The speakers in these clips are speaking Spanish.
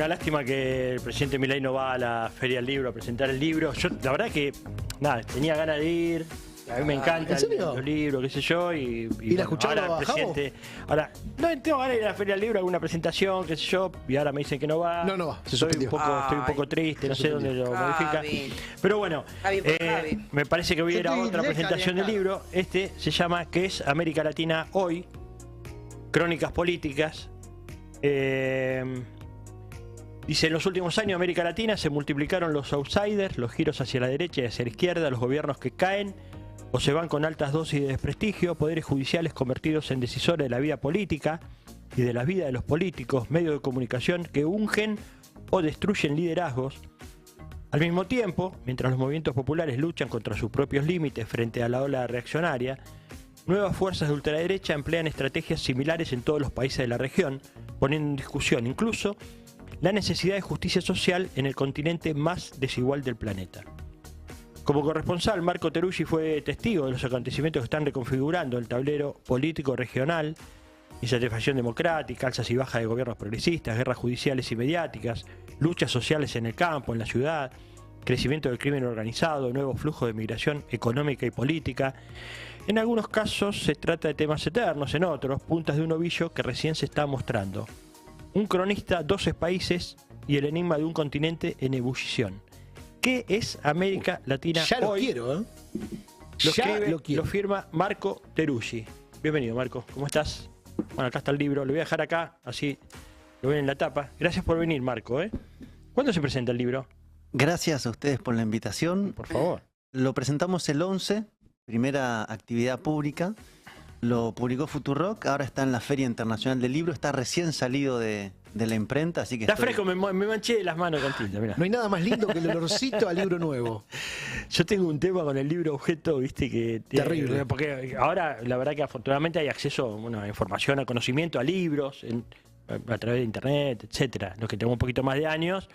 una lástima que el presidente Milei no va a la Feria del Libro a presentar el libro. Yo, la verdad que, nada, tenía ganas de ir. A mí me encantan los libros, qué sé yo. ¿Y la bueno, escucharon ahora el presidente. Ahora, no tengo ganas de ir a la Feria del Libro, alguna presentación, qué sé yo. Y ahora me dicen que no va. No va. Estoy un poco triste, no sé dónde lo modifica. Pero bueno, me parece que voy a ir a otra presentación del libro. Este se llama ¿Qué es América Latina hoy? Crónicas políticas. Dice, en los últimos años en América Latina se multiplicaron los outsiders, los giros hacia la derecha y hacia la izquierda, los gobiernos que caen o se van con altas dosis de desprestigio, poderes judiciales convertidos en decisores de la vida política y de la vida de los políticos, medios de comunicación que ungen o destruyen liderazgos. Al mismo tiempo, mientras los movimientos populares luchan contra sus propios límites frente a la ola reaccionaria, nuevas fuerzas de ultraderecha emplean estrategias similares en todos los países de la región, poniendo en discusión incluso la necesidad de justicia social en el continente más desigual del planeta. Como corresponsal, Marco Teruggi fue testigo de los acontecimientos que están reconfigurando el tablero político regional: insatisfacción democrática, alzas y bajas de gobiernos progresistas, guerras judiciales y mediáticas, luchas sociales en el campo, en la ciudad, crecimiento del crimen organizado, nuevos flujos de migración económica y política. En algunos casos se trata de temas eternos, en otros, puntas de un ovillo que recién se está mostrando. Un cronista, 12 países y el enigma de un continente en ebullición. ¿Qué es América Latina ya lo hoy? Quiero, ¿eh? Lo firma Marco Teruggi. Bienvenido, Marco. ¿Cómo estás? Bueno, acá está el libro. Lo voy a dejar acá, así lo ven en la tapa. Gracias por venir, Marco. ¿Cuándo se presenta el libro? Gracias a ustedes por la invitación. Por favor. Lo presentamos el 11, primera actividad pública. Lo publicó Futurock, ahora está en la Feria Internacional del Libro, está recién salido de la imprenta, así que está fresco, me manché las manos con tinta, mirá. No hay nada más lindo que el olorcito al libro nuevo. Yo tengo un tema con el libro objeto, viste, que... Terrible. Porque ahora, la verdad que afortunadamente hay acceso a información, a conocimiento, a libros, a través de internet, etcétera. Los que tenemos un poquito más de años,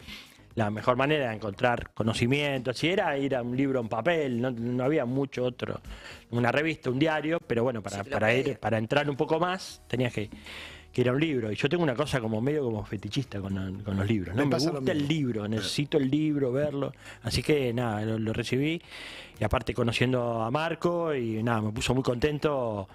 la mejor manera de encontrar conocimiento, si era ir a un libro en papel, no había mucho otro, una revista, un diario, pero bueno, para entrar un poco más tenías que ir a un libro. Y yo tengo una cosa como medio como fetichista con los libros, ¿no? Me gusta el libro, necesito el libro, verlo. Así que nada, lo recibí. Y aparte conociendo a Marco, y nada, me puso muy contento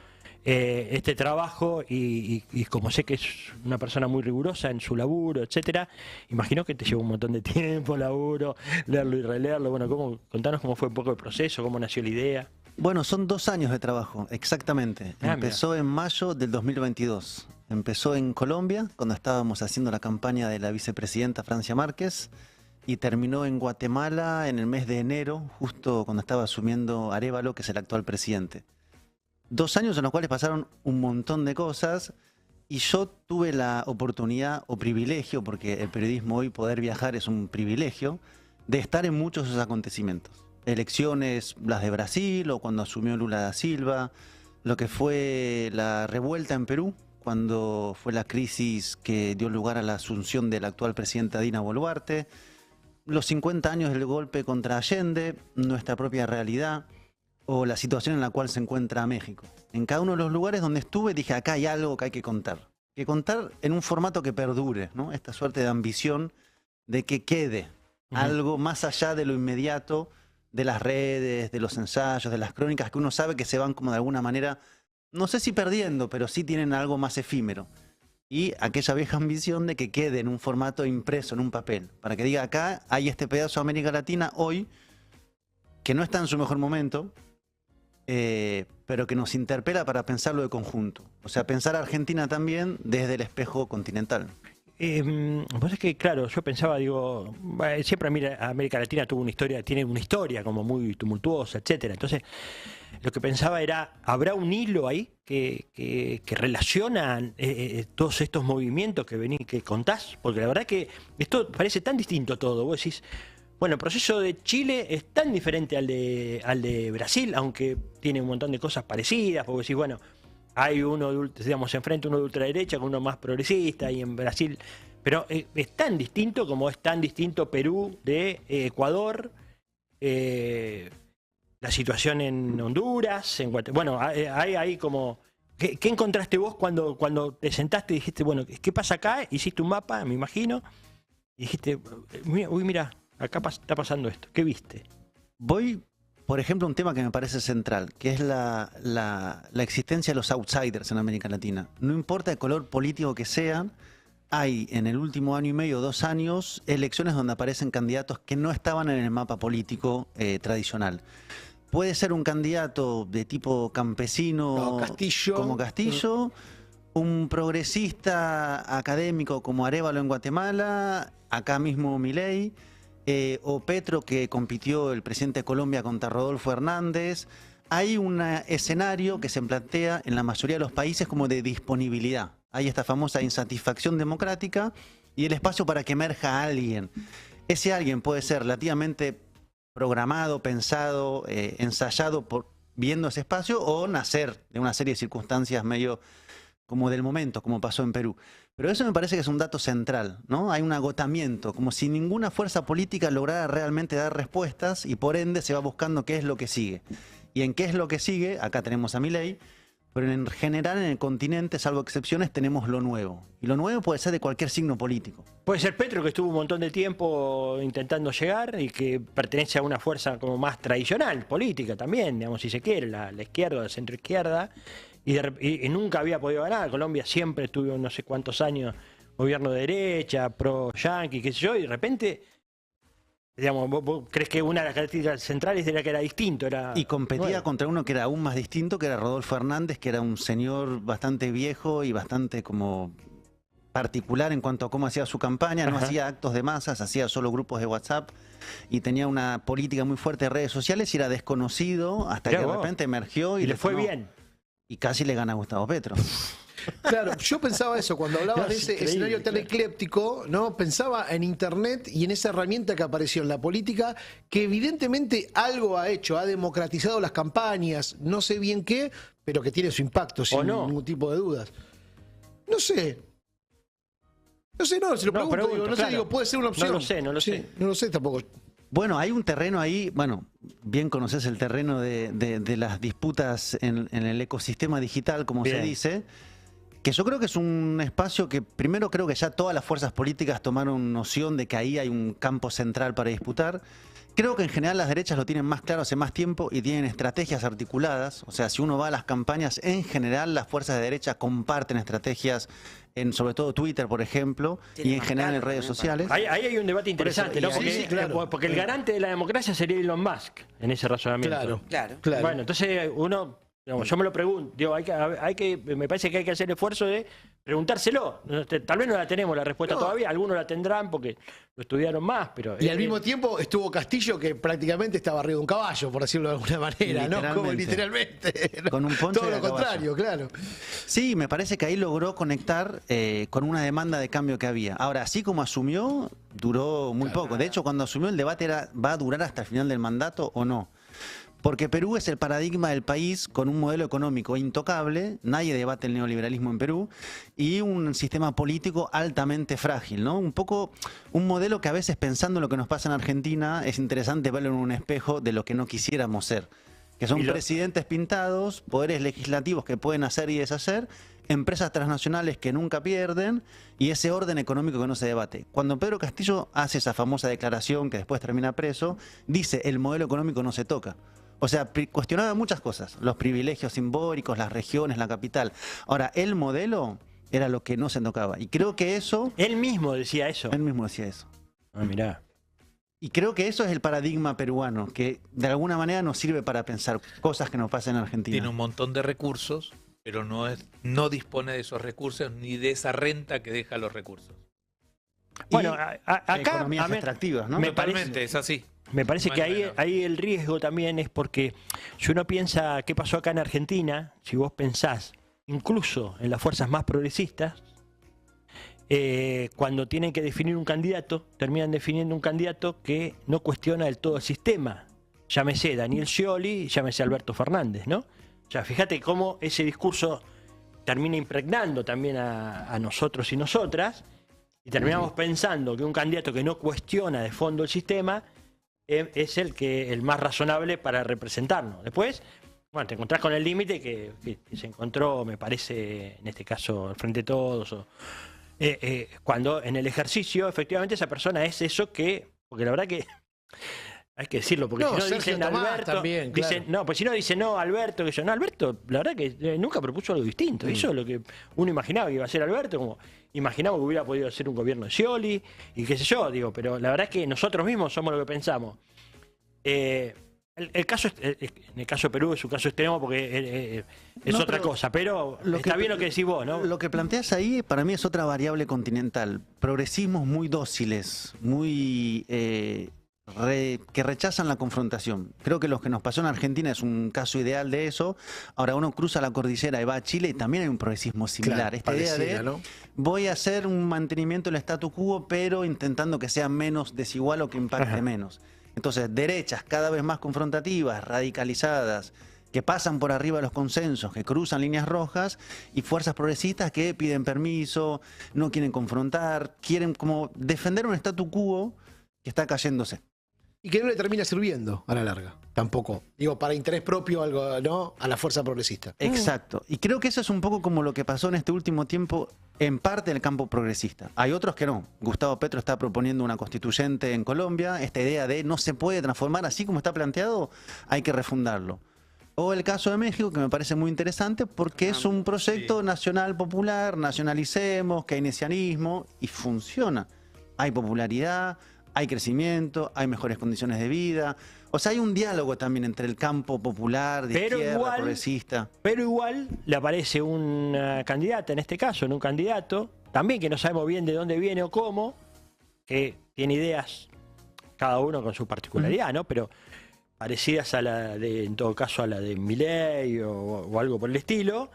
este trabajo, y como sé que es una persona muy rigurosa en su laburo, etcétera, imagino que te lleva un montón de tiempo, laburo, leerlo y releerlo. Bueno, contanos cómo fue un poco el proceso, cómo nació la idea. Bueno, son 2 años de trabajo, exactamente. Empezó en mayo del 2022. Empezó en Colombia, cuando estábamos haciendo la campaña de la vicepresidenta Francia Márquez, y terminó en Guatemala en el mes de enero, justo cuando estaba asumiendo Arévalo, que es el actual presidente. 2 años en los cuales pasaron un montón de cosas, y yo tuve la oportunidad o privilegio, porque el periodismo hoy, poder viajar es un privilegio, de estar en muchos de esos acontecimientos. Elecciones, las de Brasil, o cuando asumió Lula da Silva, lo que fue la revuelta en Perú, cuando fue la crisis que dio lugar a la asunción de la actual presidenta Dina Boluarte, los 50 años del golpe contra Allende, nuestra propia realidad, o la situación en la cual se encuentra México. En cada uno de los lugares donde estuve dije, acá hay algo que hay que contar. Que contar en un formato que perdure, ¿no? Esta suerte de ambición de que quede algo más allá de lo inmediato, de las redes, de los ensayos, de las crónicas, que uno sabe que se van como de alguna manera, no sé si perdiendo, pero sí tienen algo más efímero. Y aquella vieja ambición de que quede en un formato impreso, en un papel, para que diga, acá hay este pedazo de América Latina hoy, que no está en su mejor momento, pero que nos interpela para pensarlo de conjunto. O sea, pensar a Argentina también desde el espejo continental. Pues es que, claro, yo pensaba, digo, siempre América Latina tiene una historia como muy tumultuosa, etcétera. Entonces, lo que pensaba era, ¿habrá un hilo ahí que relaciona todos estos movimientos que contás? Porque la verdad que esto parece tan distinto todo. Vos decís, bueno, el proceso de Chile es tan diferente al de Brasil, aunque tiene un montón de cosas parecidas. Porque decís, bueno, hay uno, digamos, enfrente uno de ultraderecha con uno más progresista, y en Brasil... Pero es tan distinto como es tan distinto Perú de Ecuador, la situación en Honduras, en Guatemala. Bueno, hay como... ¿Qué encontraste vos cuando te sentaste y dijiste, bueno, ¿qué pasa acá? Hiciste un mapa, me imagino. y dijiste, uy, mira, acá está pasando esto. ¿Qué viste? Voy, por ejemplo, a un tema que me parece central, que es la existencia de los outsiders en América Latina. No importa el color político que sean, hay en el último año y medio, 2 años, elecciones donde aparecen candidatos que no estaban en el mapa político tradicional. Puede ser un candidato de tipo campesino, Castillo. como Castillo, un progresista académico como Arévalo en Guatemala, acá mismo Milei, o Petro, que compitió el presidente de Colombia contra Rodolfo Hernández. Hay un escenario que se plantea en la mayoría de los países como de disponibilidad. Hay esta famosa insatisfacción democrática y el espacio para que emerja alguien. Ese alguien puede ser relativamente programado, pensado, ensayado viendo ese espacio, o nacer de una serie de circunstancias medio como del momento, como pasó en Perú. Pero eso me parece que es un dato central, ¿no? Hay un agotamiento, como si ninguna fuerza política lograra realmente dar respuestas, y por ende se va buscando qué es lo que sigue. Y en qué es lo que sigue, acá tenemos a Milei, pero en general en el continente, salvo excepciones, tenemos lo nuevo. Y lo nuevo puede ser de cualquier signo político. Puede ser Petro, que estuvo un montón de tiempo intentando llegar y que pertenece a una fuerza como más tradicional, política también, digamos, si se quiere, la izquierda, la centroizquierda, y nunca había podido ganar. Colombia siempre tuvo no sé cuántos años gobierno de derecha, pro-yanqui, qué sé yo, y de repente, digamos, ¿vos crees que una de las características centrales era que era distinto? Y competía nuevo contra uno que era aún más distinto, que era Rodolfo Hernández, que era un señor bastante viejo y bastante como particular en cuanto a cómo hacía su campaña. No hacía actos de masas, hacía solo grupos de WhatsApp y tenía una política muy fuerte de redes sociales y era desconocido hasta que de repente emergió y le fue bien. Y casi le gana a Gustavo Petro. Claro, yo pensaba eso, cuando hablaba de ese escenario tan ecléptico, ¿no? Pensaba en Internet y en esa herramienta que apareció en la política, que evidentemente algo ha hecho, ha democratizado las campañas, no sé bien qué, pero que tiene su impacto, sin ningún tipo de dudas. No sé. No sé, se lo pregunto, digo, sé, digo, puede ser una opción. No lo sé, no lo sé. No lo sé tampoco. Bueno, hay un terreno ahí, bueno, bien conoces el terreno de las disputas en el ecosistema digital, como se dice, que yo creo que es un espacio que primero creo que ya todas las fuerzas políticas tomaron noción de que ahí hay un campo central para disputar. Creo que en general las derechas lo tienen más claro hace más tiempo y tienen estrategias articuladas. O sea, si uno va a las campañas, en general las fuerzas de derecha comparten estrategias en sobre todo Twitter, por ejemplo, y en general en redes sociales. Ahí hay un debate interesante, ¿no? Porque el garante de la democracia sería Elon Musk en ese razonamiento. Claro. Bueno, entonces uno, digamos, yo me lo pregunto, digo, me parece que hay que hacer el esfuerzo de preguntárselo. Tal vez no la tenemos la respuesta todavía, algunos la tendrán porque lo estudiaron más, pero... Y al mismo tiempo estuvo Castillo, que prácticamente está barrido de un caballo, por decirlo de alguna manera, ¿no? Como literalmente. Con un poncho. Todo lo contrario, claro. Sí, me parece que ahí logró conectar con una demanda de cambio que había. Ahora, así como asumió, duró muy poco. De hecho, cuando asumió, el debate era, ¿va a durar hasta el final del mandato o no? Porque Perú es el paradigma del país con un modelo económico intocable, nadie debate el neoliberalismo en Perú, y un sistema político altamente frágil, ¿no? Un poco un modelo que a veces, pensando en lo que nos pasa en Argentina, es interesante verlo en un espejo de lo que no quisiéramos ser. Que son presidentes pintados, poderes legislativos que pueden hacer y deshacer, empresas transnacionales que nunca pierden y ese orden económico que no se debate. Cuando Pedro Castillo hace esa famosa declaración que después termina preso, dice el modelo económico no se toca. O sea, cuestionaba muchas cosas, los privilegios simbólicos, las regiones, la capital. Ahora, el modelo era lo que no se tocaba. Y creo que eso... Él mismo decía eso. Él mismo decía eso. Ah, mirá. Y creo que eso es el paradigma peruano, que de alguna manera nos sirve para pensar cosas que nos pasan en Argentina. Tiene un montón de recursos, pero no dispone de esos recursos ni de esa renta que deja los recursos. Bueno, acá economías extractivas, ¿no? Totalmente, es así. Me parece que ahí el riesgo también es porque si uno piensa qué pasó acá en Argentina, si vos pensás incluso en las fuerzas más progresistas, cuando tienen que definir un candidato, terminan definiendo un candidato que no cuestiona del todo el sistema. Llámese Daniel Scioli, llámese Alberto Fernández, ¿no? O sea, fíjate cómo ese discurso termina impregnando también a nosotros y nosotras, y terminamos pensando que un candidato que no cuestiona de fondo el sistema es el más razonable para representarnos. Después, bueno, te encontrás con el límite que se encontró, me parece, en este caso, el Frente de Todos cuando en el ejercicio efectivamente esa persona es eso que, porque la verdad que hay que decirlo, porque No, si no Sergio dicen Tomás Alberto, también, claro. dicen, no, pues si no dicen no, Alberto, que yo, no, Alberto, la verdad que nunca propuso algo distinto. Eso es lo que uno imaginaba que iba a ser Alberto, como imaginaba que hubiera podido ser un gobierno de Scioli, y qué sé yo, digo, pero la verdad es que nosotros mismos somos lo que pensamos. El caso, en el caso de Perú es un caso extremo porque es No, otra pero cosa, pero está bien lo que decís vos, ¿no? Lo que planteas ahí para mí es otra variable continental. Progresismos muy dóciles, muy que rechazan la confrontación. Creo que lo que nos pasó en Argentina es un caso ideal de eso. Ahora uno cruza la cordillera y va a Chile y también hay un progresismo similar. Claro, Esta idea de pareciera, ¿no? voy a hacer un mantenimiento del statu quo, pero intentando que sea menos desigual o que impacte menos. Entonces, derechas cada vez más confrontativas, radicalizadas, que pasan por arriba de los consensos, que cruzan líneas rojas, y fuerzas progresistas que piden permiso, no quieren confrontar, quieren como defender un statu quo que está cayéndose. Y que no le termina sirviendo a la larga, tampoco. Digo, para interés propio, algo, ¿no? A la fuerza progresista. Exacto. Y creo que eso es un poco como lo que pasó en este último tiempo en parte del campo progresista. Hay otros que no. Gustavo Petro está proponiendo una constituyente en Colombia. Esta idea de no se puede transformar así como está planteado, hay que refundarlo. O el caso de México, que me parece muy interesante porque es un proyecto nacional popular, nacionalicemos, keynesianismo, y funciona. Hay popularidad, hay crecimiento, hay mejores condiciones de vida. O sea, hay un diálogo también entre el campo popular, de izquierda, progresista. Pero igual le aparece una candidata, en este caso, en un candidato, también que no sabemos bien de dónde viene o cómo, que tiene ideas, cada uno con su particularidad, ¿no? Pero parecidas a la de, en todo caso, a la de Milei o algo por el estilo,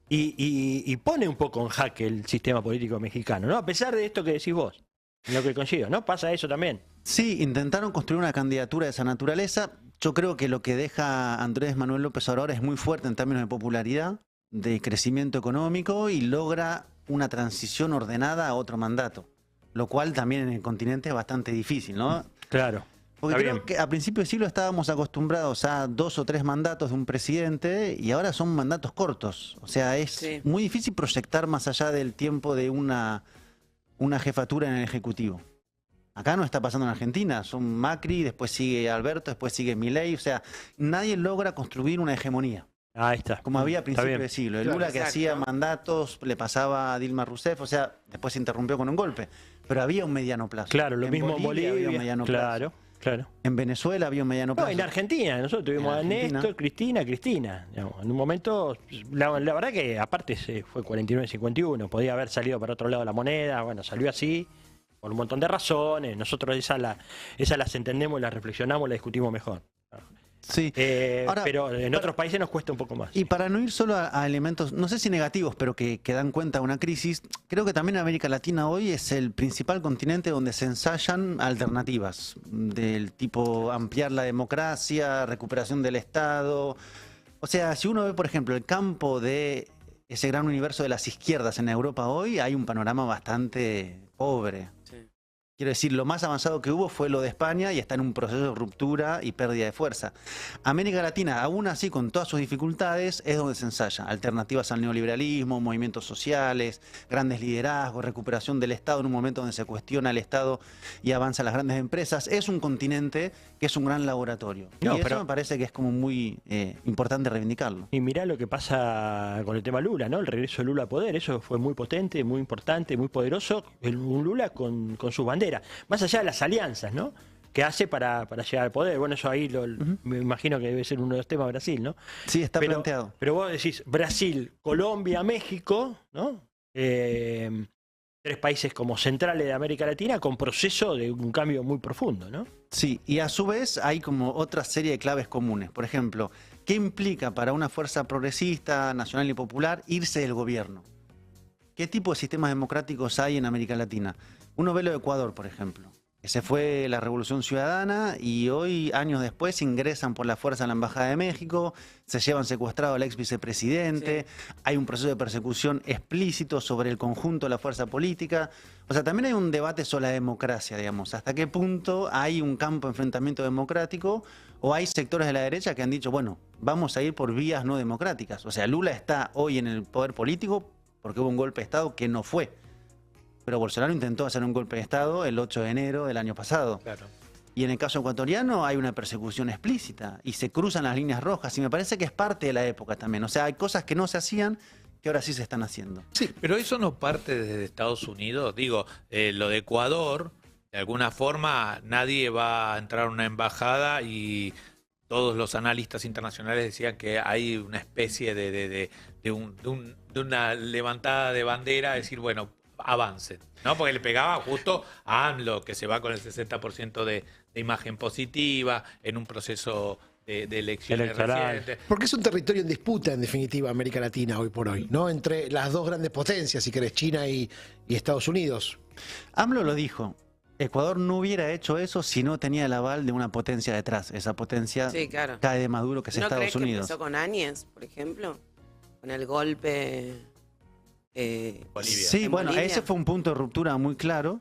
y pone un poco en jaque el sistema político mexicano, ¿no? A pesar de esto que decís vos. Lo que consigo, ¿no? Pasa eso también. Sí, intentaron construir una candidatura de esa naturaleza. Yo creo que lo que deja Andrés Manuel López Obrador es muy fuerte en términos de popularidad, de crecimiento económico y logra una transición ordenada a otro mandato, lo cual también en el continente es bastante difícil, ¿no? Claro. Porque Está creo bien. que a principios de siglo estábamos acostumbrados a 2 o 3 mandatos de un presidente y ahora son mandatos cortos. O sea, es muy difícil proyectar más allá del tiempo de una jefatura en el Ejecutivo. Acá no está pasando en Argentina, son Macri, después sigue Alberto, después sigue Milei, o sea, nadie logra construir una hegemonía. Ahí está. Como había a Está principios bien. de siglo. El Claro, Lula que exacto. hacía mandatos, le pasaba a Dilma Rousseff, o sea, después se interrumpió con un golpe. Pero había un mediano plazo. Claro, lo mismo en había un Bolivia. mediano Claro, claro. plazo. En Venezuela había un mediano No, plazo. en Argentina, nosotros tuvimos a En Argentina. Néstor, Cristina. Digamos, en un momento, la verdad que aparte se fue 49-51, podía haber salido para otro lado la moneda, bueno, salió así, por un montón de razones. Nosotros esas las entendemos, las reflexionamos, las discutimos mejor. Sí. Ahora, pero en otros países nos cuesta un poco más. Y para no ir solo a elementos, no sé si negativos, pero que dan cuenta de una crisis, creo que también América Latina hoy es el principal continente donde se ensayan alternativas, del tipo ampliar la democracia, recuperación del Estado. O sea, si uno ve, por ejemplo, el campo de ese gran universo de las izquierdas en Europa hoy, hay un panorama bastante pobre. Quiero decir, lo más avanzado que hubo fue lo de España y está en un proceso de ruptura y pérdida de fuerza. América Latina, aún así, con todas sus dificultades, es donde se ensaya. Alternativas al neoliberalismo, movimientos sociales, grandes liderazgos, recuperación del Estado en un momento donde se cuestiona el Estado y avanzan las grandes empresas. Es un continente que es un gran laboratorio. No, y pero eso me parece que es como muy importante reivindicarlo. Y mirá lo que pasa con el tema Lula, ¿no? El regreso de Lula a poder, eso fue muy potente, muy importante, muy poderoso. Un Lula con su bandera. Más allá de las alianzas, ¿no? Que hace para llegar al poder. Bueno, eso ahí me imagino que debe ser uno de los temas de Brasil, ¿no? Sí, está planteado. Pero vos decís Brasil, Colombia, México, ¿no? 3 países como centrales de América Latina con proceso de un cambio muy profundo, ¿no? Sí, y a su vez hay como otra serie de claves comunes. Por ejemplo, ¿qué implica para una fuerza progresista, nacional y popular irse del gobierno? ¿Qué tipo de sistemas democráticos hay en América Latina? Uno ve lo de Ecuador, por ejemplo, que se fue la Revolución Ciudadana y hoy, años después, ingresan por la fuerza a la Embajada de México, se llevan secuestrado al ex vicepresidente, hay un proceso de persecución explícito sobre el conjunto de la fuerza política. O sea, también hay un debate sobre la democracia, digamos. ¿Hasta qué punto hay un campo de enfrentamiento democrático o hay sectores de la derecha que han dicho, bueno, vamos a ir por vías no democráticas? O sea, Lula está hoy en el poder político porque hubo un golpe de Estado que no fue pero Bolsonaro intentó hacer un golpe de Estado el 8 de enero del año pasado. Claro. Y en el caso ecuatoriano hay una persecución explícita y se cruzan las líneas rojas y me parece que es parte de la época también. O sea, hay cosas que no se hacían que ahora sí se están haciendo. Sí, pero eso no parte desde Estados Unidos. Digo, lo de Ecuador, de alguna forma nadie va a entrar a una embajada y todos los analistas internacionales decían que hay una especie de una levantada de bandera, decir, bueno, avancen, ¿no? Porque le pegaba justo a AMLO, que se va con el 60% de imagen positiva en un proceso de elecciones recientes. Porque es un territorio en disputa, en definitiva, América Latina hoy por hoy, ¿no? Entre las dos grandes potencias, si querés, China y Estados Unidos. AMLO lo dijo. Ecuador no hubiera hecho eso si no tenía el aval de una potencia detrás. Esa potencia cae de Maduro, que es Estados Unidos. ¿No crees que empezó con Áñez, por ejemplo? Con el golpe... Bolivia. Sí, bueno, Bolivia. ese fue un punto de ruptura muy claro,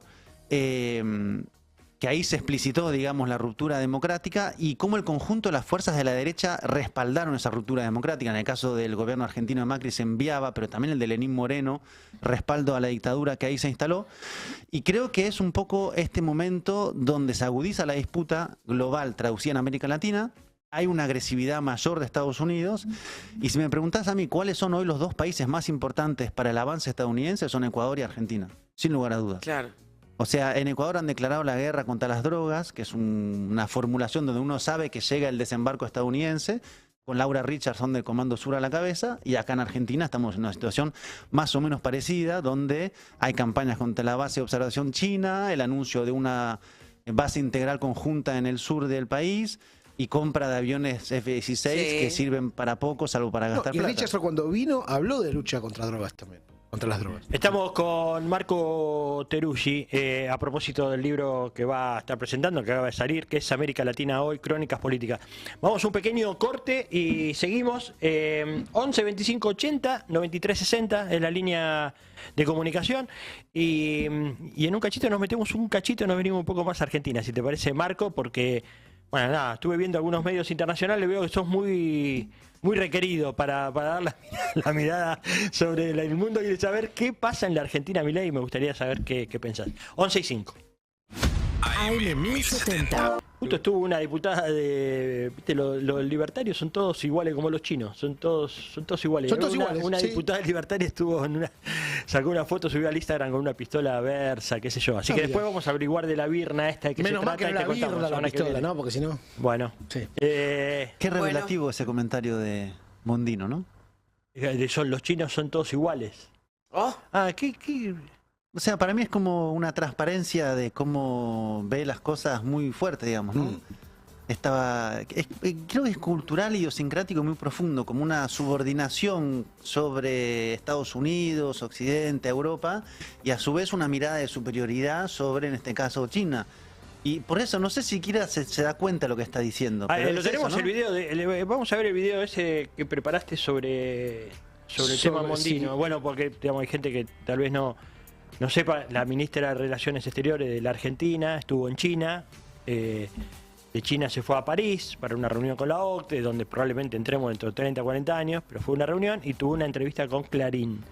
que ahí se explicitó, digamos, la ruptura democrática y cómo el conjunto de las fuerzas de la derecha respaldaron esa ruptura democrática. En el caso del gobierno argentino de Macri se enviaba, pero también el de Lenín Moreno, respaldo a la dictadura que ahí se instaló. Y creo que es un poco este momento donde se agudiza la disputa global traducida en América Latina. Hay una agresividad mayor de Estados Unidos y si me preguntás a mí cuáles son hoy los dos países más importantes para el avance estadounidense, son Ecuador y Argentina, sin lugar a dudas. Claro. O sea, en Ecuador han declarado la guerra contra las drogas, que es una formulación donde uno sabe que llega el desembarco estadounidense, con Laura Richardson del Comando Sur a la cabeza, y acá en Argentina estamos en una situación más o menos parecida, donde hay campañas contra la base de observación china, el anuncio de una base integral conjunta en el sur del país, y compra de aviones F-16 que sirven para poco, salvo para gastar plata. Y Richardson cuando vino habló de lucha contra drogas también, contra las drogas. Estamos con Marco Teruggi a propósito del libro que va a estar presentando, que acaba de salir, que es América Latina Hoy, Crónicas Políticas. Vamos a un pequeño corte y seguimos. 11 25 80 93 60 es la línea de comunicación y en un cachito nos metemos nos venimos un poco más a Argentina, si te parece, Marco, porque... Bueno, nada, estuve viendo algunos medios internacionales, veo que sos muy requerido para dar la mirada sobre el mundo. Quiero saber qué pasa en la Argentina, Milei, y me gustaría saber qué pensás. 11 y 5. AM 1070. Justo estuvo una diputada de... ¿Viste? Los libertarios son todos iguales como los chinos, son todos iguales. Son todos iguales, una sí. diputada libertaria sacó una foto, subió al Instagram con una pistola Versa, qué sé yo. Así que después vamos a averiguar de la birna esta de que Menos se mal trata. que no la birra la pistola, ¿no? Porque si no... Bueno. Sí. Qué revelativo ese comentario de Mondino, ¿no? Los chinos son todos iguales. Oh. Ah, ¿qué? O sea, para mí es como una transparencia de cómo ve las cosas muy fuerte, digamos, ¿no? Creo que es cultural, idiosincrático, muy profundo, como una subordinación sobre Estados Unidos, Occidente, Europa, y a su vez una mirada de superioridad sobre, en este caso, China. Y por eso, no sé si siquiera se da cuenta de lo que está diciendo. Pero lo tenemos el video, vamos a ver el video ese que preparaste sobre el tema Mondino. Sí. Bueno, porque digamos, hay gente que tal vez no sepa, la ministra de Relaciones Exteriores de la Argentina estuvo en China, de China se fue a París para una reunión con la OCDE, donde probablemente entremos dentro de 30 o 40 años, pero fue una reunión y tuvo una entrevista con Clarín,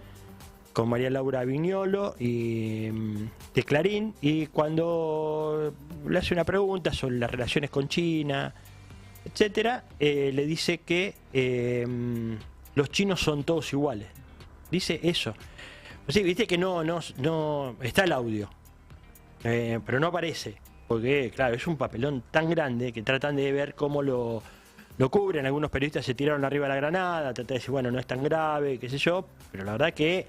con María Laura Viñolo de Clarín, y cuando le hace una pregunta sobre las relaciones con China, etcétera, le dice que los chinos son todos iguales. Dice eso. Sí, viste que no está el audio, pero no aparece, porque claro, es un papelón tan grande que tratan de ver cómo lo cubren. Algunos periodistas se tiraron arriba de la granada, tratan de decir, bueno, no es tan grave, qué sé yo, pero la verdad que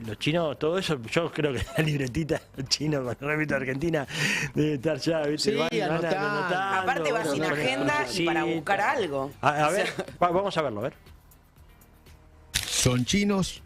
los chinos, todo eso, yo creo que la libretita chino con el repito Argentina debe estar ya, ¿viste? Sí, anotando. Aparte va sin agenda y para buscar algo. A ver, vamos a verlo, a ver. Son chinos,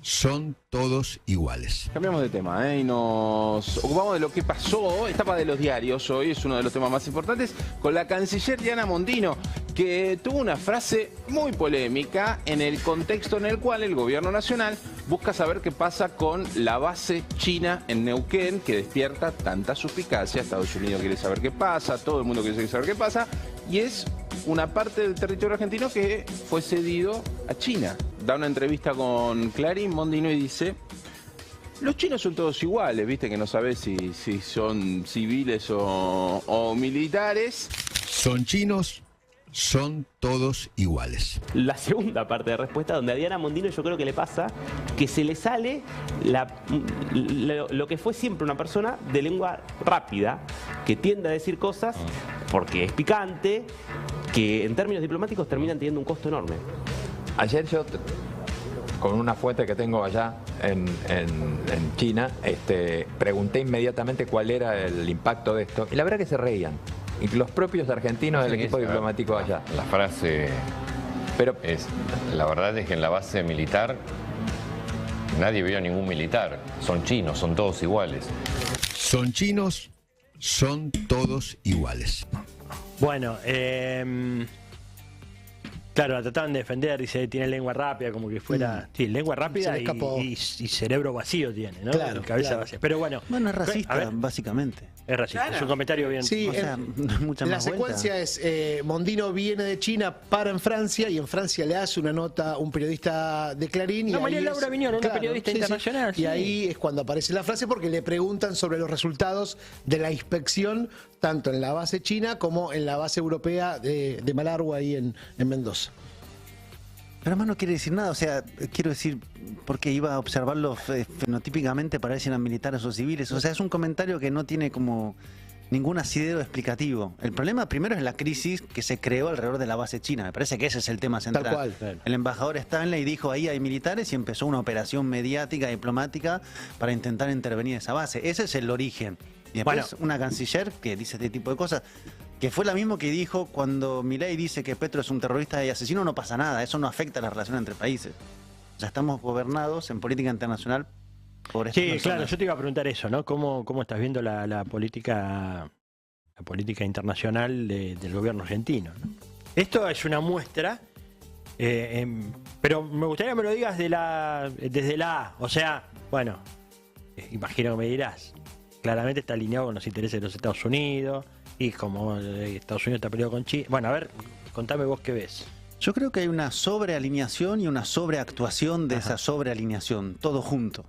son todos iguales. Cambiamos de tema y nos ocupamos de lo que pasó, etapa de los diarios hoy, es uno de los temas más importantes, con la canciller Diana Mondino, que tuvo una frase muy polémica en el contexto en el cual el gobierno nacional busca saber qué pasa con la base china en Neuquén, que despierta tanta suspicacia. Estados Unidos quiere saber qué pasa, todo el mundo quiere saber qué pasa, y es una parte del territorio argentino que fue cedido a China. Da una entrevista con Clarín, Mondino, y dice: Los chinos son todos iguales, viste que no sabés si son civiles o militares. Son chinos, son todos iguales. La segunda parte de respuesta, donde a Diana Mondino yo creo que le pasa que se le sale lo que fue siempre una persona de lengua rápida, que tiende a decir cosas porque es picante, que en términos diplomáticos terminan teniendo un costo enorme. Ayer yo, con una fuente que tengo allá en China, pregunté inmediatamente cuál era el impacto de esto, y la verdad que se reían. Y los propios argentinos del equipo diplomático allá. La frase es, la verdad es que en la base militar nadie vio a ningún militar. Son chinos, son todos iguales. Son chinos, son todos iguales. Bueno, claro, la trataban de defender, dice, tiene lengua rápida, como que fuera... Sí, lengua rápida y cerebro vacío tiene, ¿no? Claro, cabeza vacía. Pero bueno... Bueno, es racista, básicamente. Es racista, Claro. es un comentario bien... Sí, O sea, no hay mucha la más secuencia vuelta. es, Mondino viene de China, para en Francia, y en Francia le hace una nota un periodista de Clarín. Y No, ahí María es- Laura Viñola, una periodista internacional, Y sí. ahí es cuando aparece la frase, porque le preguntan sobre los resultados de la inspección, tanto en la base china como en la base europea de Malargüe, ahí en Mendoza. Pero además no quiere decir nada, o sea, quiero decir, porque iba a observarlos fenotípicamente para ver si eran militares o civiles. O sea, es un comentario que no tiene como ningún asidero explicativo. El problema primero es la crisis que se creó alrededor de la base china. Me parece que ese es el tema central. Tal cual. Claro. El embajador Stanley dijo ahí hay militares y empezó una operación mediática, diplomática, para intentar intervenir esa base. Ese es el origen. Y después una canciller que dice este tipo de cosas, que fue la misma que dijo cuando Milei dice que Petro es un terrorista y asesino, no pasa nada, eso no afecta a la relación entre países. Ya estamos gobernados en política internacional por estas Sí, personas. claro, yo te iba a preguntar eso, ¿no? ¿Cómo estás viendo la política internacional del gobierno argentino, ¿no? Esto es una muestra, pero me gustaría que me lo digas desde la A. O sea, bueno, imagino que me dirás, claramente está alineado con los intereses de los Estados Unidos, y como Estados Unidos está peleado con China. Bueno, a ver, contame vos qué ves. Yo creo que hay una sobrealineación y una sobreactuación de esa sobrealineación, todo junto,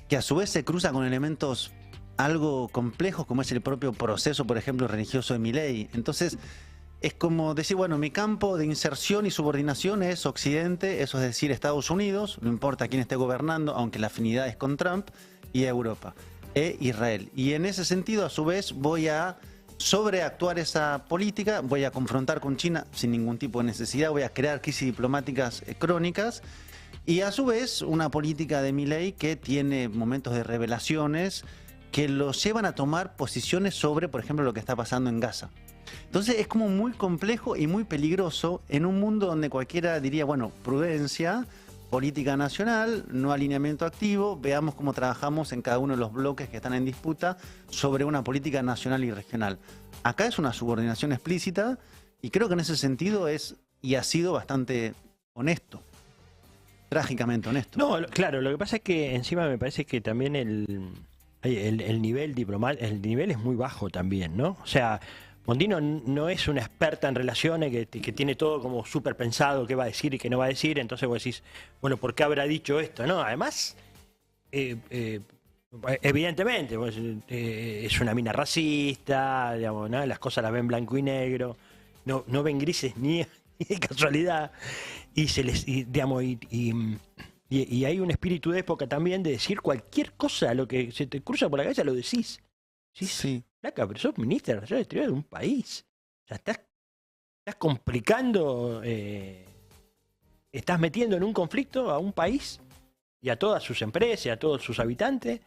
que a su vez se cruza con elementos algo complejos como es el propio proceso, por ejemplo, religioso de Milei. Entonces, es como decir, bueno, mi campo de inserción y subordinación es Occidente, eso es decir, Estados Unidos, no importa quién esté gobernando, aunque la afinidad es con Trump, y Europa, e Israel. Y en ese sentido, a su vez, voy a sobreactuar esa política, voy a confrontar con China sin ningún tipo de necesidad, voy a crear crisis diplomáticas crónicas y a su vez una política de Milei que tiene momentos de revelaciones que los llevan a tomar posiciones sobre, por ejemplo, lo que está pasando en Gaza. Entonces es como muy complejo y muy peligroso en un mundo donde cualquiera diría, bueno, prudencia, política nacional, no alineamiento activo, veamos cómo trabajamos en cada uno de los bloques que están en disputa sobre una política nacional y regional. Acá es una subordinación explícita y creo que en ese sentido es y ha sido bastante honesto, trágicamente honesto. No, claro, lo que pasa es que encima me parece que también el nivel diplomático, el nivel es muy bajo también, ¿no? O sea, Mondino no es una experta en relaciones que tiene todo como súper pensado qué va a decir y qué no va a decir, entonces vos decís, bueno, ¿por qué habrá dicho esto? No, además, evidentemente, pues, es una mina racista, digamos, ¿no? Las cosas las ven blanco y negro, no ven grises ni de casualidad, y se les, digamos, y hay un espíritu de época también de decir cualquier cosa, lo que se te cruza por la cabeza lo decís. Sí. Flaca, pero sos ministra de Relaciones Exteriores de un país. O sea, estás complicando, estás metiendo en un conflicto a un país y a todas sus empresas, a todos sus habitantes,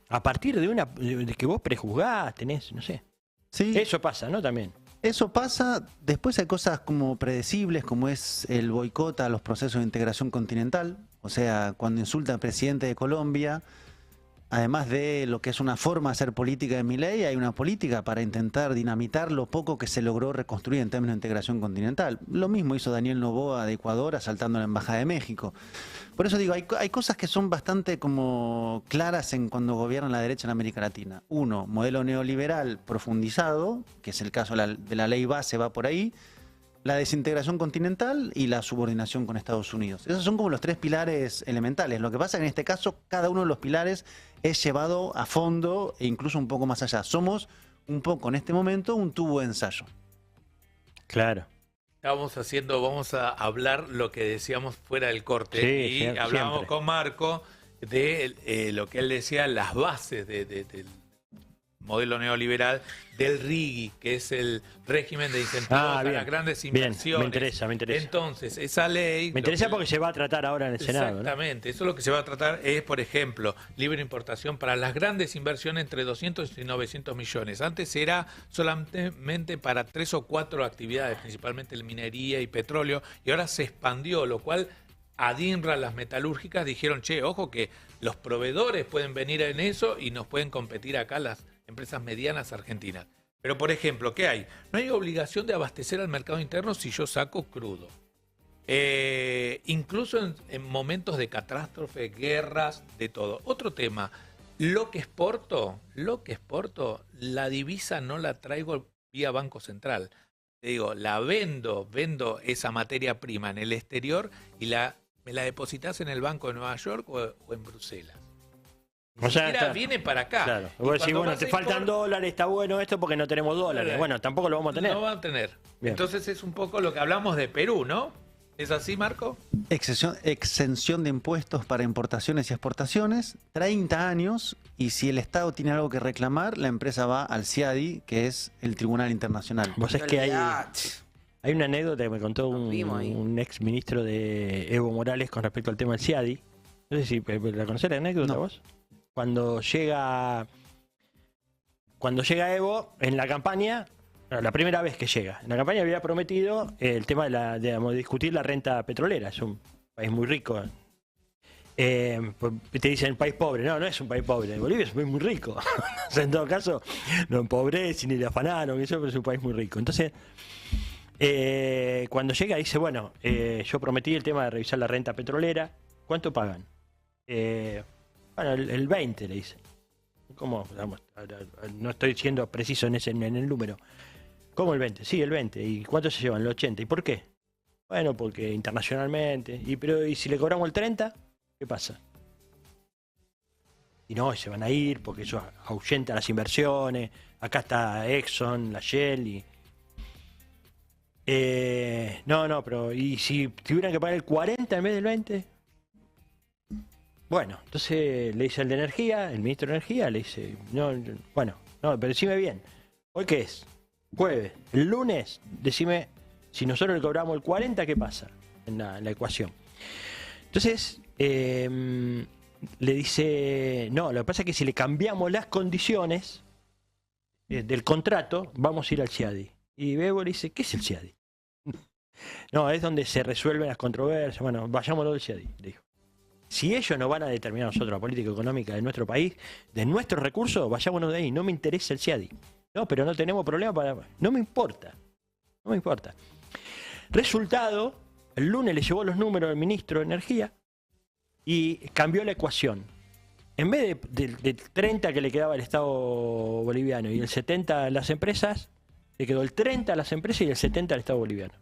a partir de que vos prejuzgás, tenés, no sé. Sí. Eso pasa, ¿no? También. Eso pasa, después hay cosas como predecibles, como es el boicot a los procesos de integración continental, o sea, cuando insulta al presidente de Colombia, además de lo que es una forma de hacer política de Milei, hay una política para intentar dinamitar lo poco que se logró reconstruir en términos de integración continental. Lo mismo hizo Daniel Noboa de Ecuador asaltando la Embajada de México. Por eso digo, hay cosas que son bastante como claras en cuando gobierna la derecha en América Latina. Uno, modelo neoliberal profundizado, que es el caso de la ley base, va por ahí. La desintegración continental y la subordinación con Estados Unidos. Esos son como los 3 pilares elementales. Lo que pasa es que en este caso cada uno de los pilares es llevado a fondo e incluso un poco más allá. Somos un poco en este momento un tubo de ensayo. Claro. Vamos a hablar lo que decíamos fuera del corte. Sí, y hablábamos siempre. con Marco de lo que él decía, las bases del modelo neoliberal del RIGI, que es el régimen de incentivos a bien. las grandes Bien, inversiones. me interesa. Entonces, esa ley... Me interesa porque se va a tratar ahora en el Senado, ¿no? Exactamente, eso lo que se va a tratar es, por ejemplo, libre importación para las grandes inversiones entre 200 y 900 millones. Antes era solamente para 3 o 4 actividades, principalmente la minería y petróleo, y ahora se expandió, lo cual ADINRA, las metalúrgicas, dijeron, che, ojo que los proveedores pueden venir en eso y nos pueden competir acá las empresas medianas argentinas. Pero, por ejemplo, ¿qué hay? No hay obligación de abastecer al mercado interno si yo saco crudo. Incluso en momentos de catástrofe, guerras, de todo. Otro tema, lo que exporto, la divisa no la traigo vía Banco Central. Te digo, la vendo esa materia prima en el exterior y me la depositas en el Banco de Nueva York o en Bruselas. O sea, Viene para acá. Claro. Y Vos decís, cuando bueno, vas te a faltan dólares, está bueno esto porque no tenemos dólares. Claro. Bueno, tampoco lo vamos a tener. No van a tener. Bien. Entonces es un poco lo que hablamos de Perú, ¿no? ¿Es así, Marco? Exención de impuestos para importaciones y exportaciones, 30 años, y si el Estado tiene algo que reclamar, la empresa va al CIADI, que es el Tribunal Internacional. Vos sabés que hay una anécdota que me contó vimos ahí. un ex ministro de Evo Morales con respecto al tema del CIADI. No sé si la conocés la anécdota No. vos. Cuando llega Evo en la campaña, la primera vez que llega, en la campaña había prometido el tema de discutir la renta petrolera. Es un país muy rico. Pues te dicen país pobre. No, no es un país pobre. Bolivia es un país muy rico. O sea, en todo caso, no empobrece ni le afanaron, eso, pero es un país muy rico. Entonces, cuando llega dice, bueno, yo prometí el tema de revisar la renta petrolera. ¿Cuánto pagan? Bueno, el 20, le dice. ¿Cómo? No estoy siendo preciso en el número. ¿Cómo el 20? Sí, el 20. ¿Y cuánto se llevan? El 80. ¿Y por qué? Bueno, porque internacionalmente. ¿Y si le cobramos el 30? ¿Qué pasa? Y no, se van a ir porque eso ahuyenta las inversiones. Acá está Exxon, la Shell No, pero ¿y si tuvieran que pagar el 40 en vez del 20? Bueno, entonces le dice el de Energía, el ministro de Energía, le dice, bueno, pero decime bien, ¿hoy qué es? Jueves. El lunes, decime, si nosotros le cobramos el 40, ¿qué pasa en la ecuación? Entonces, le dice, no, lo que pasa es que si le cambiamos las condiciones del contrato, vamos a ir al CIADI. Y Evo le dice, ¿qué es el CIADI? No, es donde se resuelven las controversias. Bueno, vayámonos del CIADI, le dijo. Si ellos no van a determinar nosotros la política económica de nuestro país, de nuestros recursos, vayámonos de ahí. No me interesa el CIADI. No, pero no tenemos problema para... No me importa. No me importa. Resultado, el lunes le llevó los números al ministro de Energía y cambió la ecuación. En vez del 30 que le quedaba al Estado boliviano y el 70 a las empresas, le quedó el 30 a las empresas y el 70 al Estado boliviano.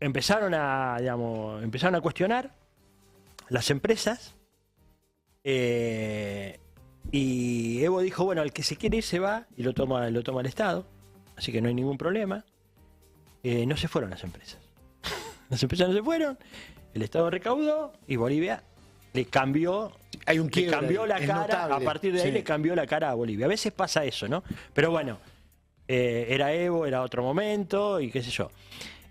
Empezaron a cuestionar las empresas y Evo dijo, bueno, el que se quiere ir se va y lo toma el Estado, así que no hay ningún problema. No se fueron las empresas. Las empresas no se fueron, el Estado recaudó y Bolivia le cambió, la cara, notable. a partir de ahí Sí. le cambió la cara a Bolivia. A veces pasa eso, ¿no? Pero bueno, era Evo, era otro momento y qué sé yo.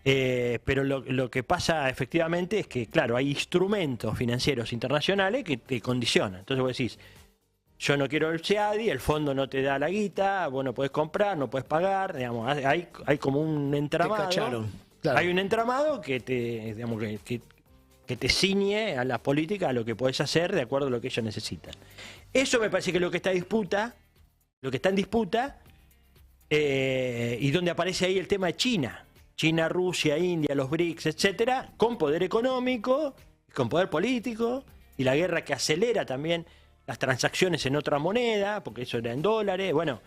Pero lo que pasa efectivamente es que, claro, hay instrumentos financieros internacionales que te condicionan. Entonces vos decís, yo no quiero el CIADI, el fondo no te da la guita, vos no podés comprar, no podés pagar, digamos, hay como un entramado. Te cacharon, claro. Hay un entramado que te, que te ciñe a la política, a lo que podés hacer de acuerdo a lo que ellos necesitan. Eso me parece que es lo que está en disputa, y donde aparece ahí el tema de China. China, Rusia, India, los BRICS, etcétera, con poder económico, con poder político, y la guerra que acelera también las transacciones en otra moneda, porque eso era en dólares. Bueno,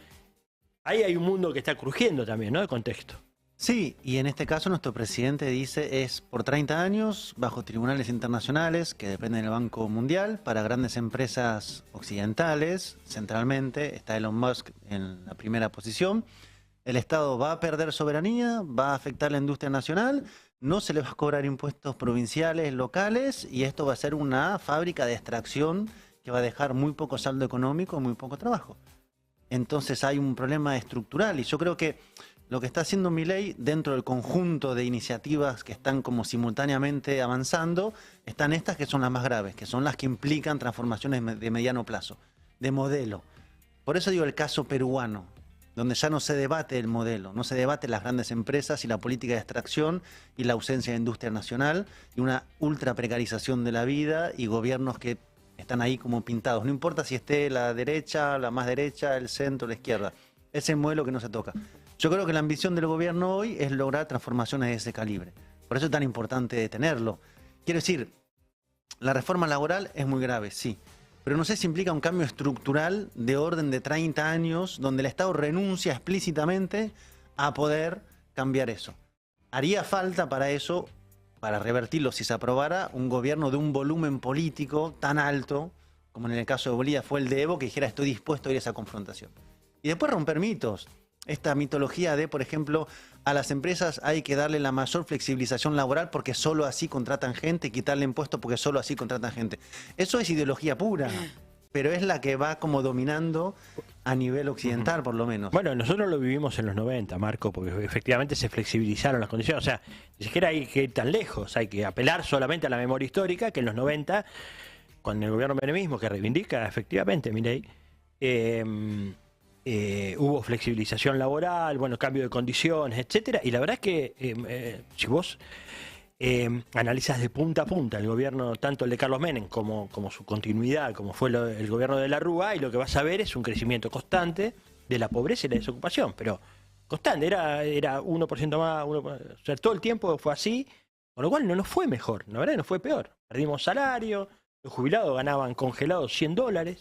ahí hay un mundo que está crujiendo también, ¿no? De contexto. Sí, y en este caso nuestro presidente dice es por 30 años, bajo tribunales internacionales que dependen del Banco Mundial, para grandes empresas occidentales, centralmente, está Elon Musk en la primera posición. El Estado va a perder soberanía, va a afectar la industria nacional, no se le va a cobrar impuestos provinciales, locales, y esto va a ser una fábrica de extracción que va a dejar muy poco saldo económico, muy poco trabajo. Entonces hay un problema estructural, y yo creo que lo que está haciendo Milei dentro del conjunto de iniciativas que están como simultáneamente avanzando, están estas que son las más graves, que son las que implican transformaciones de mediano plazo, de modelo. Por eso digo el caso peruano, donde ya no se debate el modelo, no se debate las grandes empresas y la política de extracción y la ausencia de industria nacional y una ultra precarización de la vida y gobiernos que están ahí como pintados. No importa si esté la derecha, la más derecha, el centro, la izquierda. Es el modelo que no se toca. Yo creo que la ambición del gobierno hoy es lograr transformaciones de ese calibre. Por eso es tan importante detenerlo. Quiero decir, la reforma laboral es muy grave, sí. Pero no sé si implica un cambio estructural de orden de 30 años donde el Estado renuncia explícitamente a poder cambiar eso. Haría falta para eso, para revertirlo si se aprobara, un gobierno de un volumen político tan alto, como en el caso de Bolivia fue el de Evo, que dijera estoy dispuesto a ir a esa confrontación. Y después romper mitos. Esta mitología de, por ejemplo, a las empresas hay que darle la mayor flexibilización laboral porque solo así contratan gente, quitarle impuestos porque solo así contratan gente. Eso es ideología pura, pero es la que va como dominando a nivel occidental, por lo menos. Bueno, nosotros lo vivimos en los 90, Marco, porque efectivamente se flexibilizaron las condiciones. O sea, ni siquiera hay que ir tan lejos, hay que apelar solamente a la memoria histórica, que en los 90, con el gobierno menemismo, que reivindica efectivamente Milei, hubo flexibilización laboral, bueno, cambio de condiciones, etcétera, y la verdad es que si vos analizas de punta a punta el gobierno, tanto el de Carlos Menem como su continuidad, como fue el gobierno de la Rúa, y lo que vas a ver es un crecimiento constante de la pobreza y la desocupación, pero constante, era 1% más, o sea, todo el tiempo fue así, con lo cual no nos fue mejor, la verdad no fue peor. Perdimos salario, los jubilados ganaban congelados $100,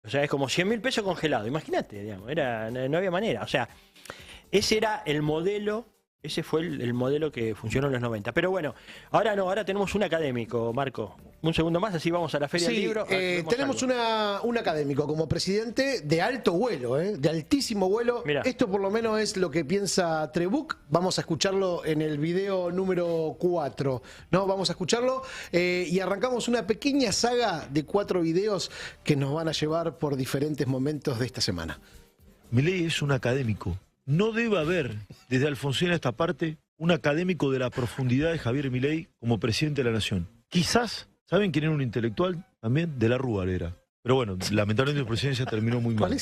o sea, es como 100.000 pesos congelados, imagínate, digamos, no había manera. O sea, ese era el modelo, ese fue el modelo que funcionó en los 90. Pero bueno, ahora no, ahora tenemos un académico, Marco. Un segundo más, así vamos a la Feria del Libro. Tenemos un académico como presidente de alto vuelo, de altísimo vuelo. Mirá. Esto por lo menos es lo que piensa Trebuch. Vamos a escucharlo en el video número 4. ¿No? Vamos a escucharlo y arrancamos una pequeña saga de 4 videos que nos van a llevar por diferentes momentos de esta semana. Milei es un académico. No debe haber, desde Alfonsín a esta parte, un académico de la profundidad de Javier Milei como presidente de la Nación. Quizás, ¿saben quién era un intelectual? También de la Rúa era. Pero bueno, lamentablemente su presidencia terminó muy mal.